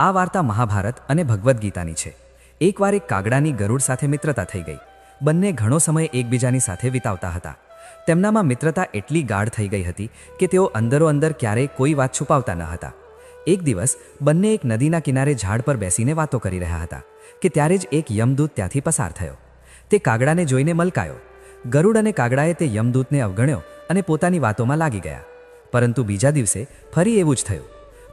આ વાર્તા મહાભારત અને ભગવદ્ ગીતાની છે। એકવાર એક કાગડાની ગરુડ સાથે મિત્રતા થઈ ગઈ। બંને ઘણો સમય એકબીજાની સાથે વિતાવતા હતા। તેમનામાં મિત્રતા એટલી ગાઢ થઈ ગઈ હતી કે તેઓ અંદરોઅંદર ક્યારેય કોઈ વાત છુપાવતા ન હતા। એક દિવસ બંને એક નદીના કિનારે ઝાડ પર બેસીને વાતો કરી રહ્યા હતા કે ત્યારે જ એક યમદૂત ત્યાંથી પસાર થયો। તે કાગડાને જોઈને મલકાયો। ગરુડ અને કાગડાએ તે યમદૂતને અવગણ્યો અને પોતાની વાતોમાં લાગી ગયા। પરંતુ બીજા દિવસે ફરી એવું જ થયું।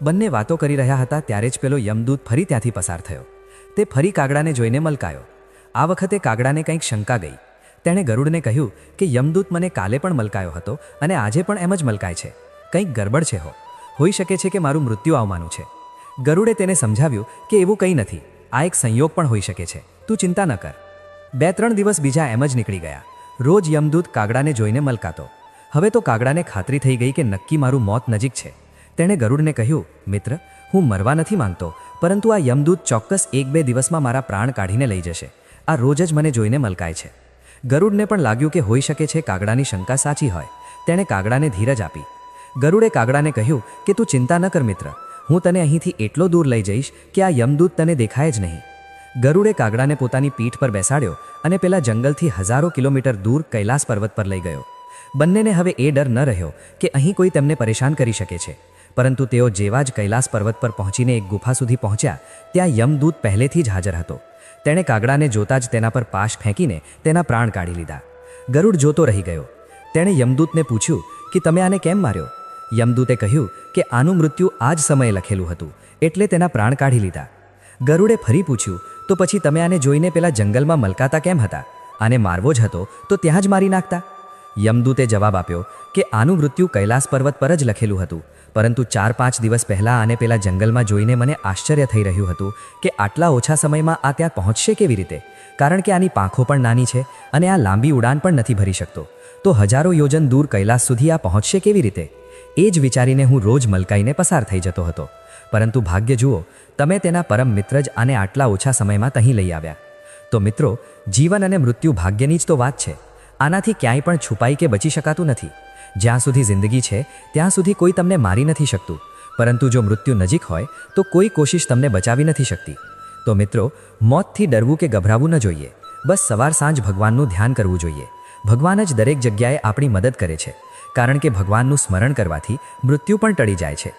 બંને વાતો કરી રહ્યા હતા ત્યારે જ પેલો યમદૂત ફરી ત્યાંથી પસાર થયો। તે ફરી કાગડાને જોઈને મલકાયો। આ વખતે કાગડાને કંઈક શંકા ગઈ। તેણે ગરુડને કહ્યું કે યમદૂત મને કાલે પણ મલકાયો હતો અને આજે પણ એમ જ મલકાય છે। કંઈક ગરબડ છે હોઈ શકે છે કે મારું મૃત્યુ આવવાનું છે। ગરુડે તેને સમજાવ્યું કે એવું કંઈ નથી, આ એક સંયોગ પણ હોઈ શકે છે, તું ચિંતા ન કર। 2-3 દિવસ બીજા એમ જ નીકળી ગયા। રોજ યમદૂત કાગડાને જોઈને મલકાતો। હવે તો કાગડાને ખાતરી થઈ ગઈ કે નક્કી મારું મોત નજીક છે। તેણે ગરુડને કહ્યું, મિત્ર, હું મરવા નથી માંગતો, પરંતુ આ યમદૂત ચોક્કસ 1-2 દિવસમાં મારા પ્રાણ કાઢીને લઈ જશે। આ રોજ જ મને જોઈને મલકાય છે। ગરુડને પણ લાગ્યું કે હોઈ શકે છે કાગડાની શંકા સાચી હોય। તેણે કાગડાને ધીરજ આપી। ગરુડે કાગડાને કહ્યું કે તું ચિંતા ન કર મિત્ર, હું તને અહીંથી એટલો દૂર લઈ જઈશ કે આ યમદૂત તને દેખાય જ નહીં। ગરુડે કાગડાને પોતાની પીઠ પર બેસાડ્યો અને પેલા જંગલથી હજારો કિલોમીટર દૂર કૈલાસ પર્વત પર લઈ ગયો। બંનેને હવે એ ડર ન રહ્યો કે અહીં કોઈ તેમને પરેશાન કરી શકે છે। પરંતુ તેઓ જેવા જ કૈલાસ પર્વત પર પહોંચીને એક ગુફા સુધી પહોંચ્યા ત્યાં યમદૂત પહેલેથી જ હાજર હતો। તેણે કાગડાને જોતા જ તેના પર પાશ ફેંકીને તેના પ્રાણ કાઢી લીધા। ગરુડ જોતો રહી ગયો। તેણે યમદૂતને પૂછ્યું કે તમે આને કેમ માર્યો? યમદૂતે કહ્યું કે આનું મૃત્યુ આ જ સમયે લખેલું હતું, એટલે તેના પ્રાણ કાઢી લીધા। ગરુડે ફરી પૂછ્યું, તો પછી તમે આને જોઈને પેલા જંગલમાં મલકાતા કેમ હતા? આને મારવો જ હતો તો ત્યાં જ મારી નાખતા। યમદૂતે જવાબ આપ્યો કે આનું મૃત્યુ કૈલાસ પર્વત પર જ લખેલું હતું, પરંતુ 4-5 દિવસ પહેલાં આને પેલા જંગલમાં જોઈને મને આશ્ચર્ય થઈ રહ્યું હતું કે આટલા ઓછા સમયમાં આ ત્યાં પહોંચશે કેવી રીતે, કારણ કે આની પાંખો પણ નાની છે અને આ લાંબી ઉડાન પણ નથી ભરી શકતો, તો હજારો યોજન દૂર કૈલાસ સુધી આ પહોંચશે કેવી રીતે? એ જ વિચારીને હું રોજ મલકાઈને પસાર થઈ જતો હતો, પરંતુ ભાગ્ય જુઓ, તમે તેના પરમ મિત્ર જ આને આટલા ઓછા સમયમાં અહીં લઈ આવ્યા। તો મિત્રો, જીવન અને મૃત્યુ ભાગ્યની જ તો વાત છે। આનાથી ક્યાંય પણ છુપાઈ કે બચી શકાતું નથી। જ્યાં સુધી જિંદગી છે ત્યાં સુધી કોઈ તમને મારી નથી શકતું, પરંતુ જો મૃત્યુ નજીક હોય તો કોઈ કોશિશ તમને બચાવી નથી શકતી। તો મિત્રો, મોતથી ડરવું કે ગભરાવું ન જોઈએ, બસ સવાર સાંજ ભગવાનનું ધ્યાન કરવું જોઈએ। ભગવાન જ દરેક જગ્યાએ આપણી મદદ કરે છે, કારણ કે ભગવાનનું સ્મરણ કરવાથી મૃત્યુ પણ ટળી જાય છે।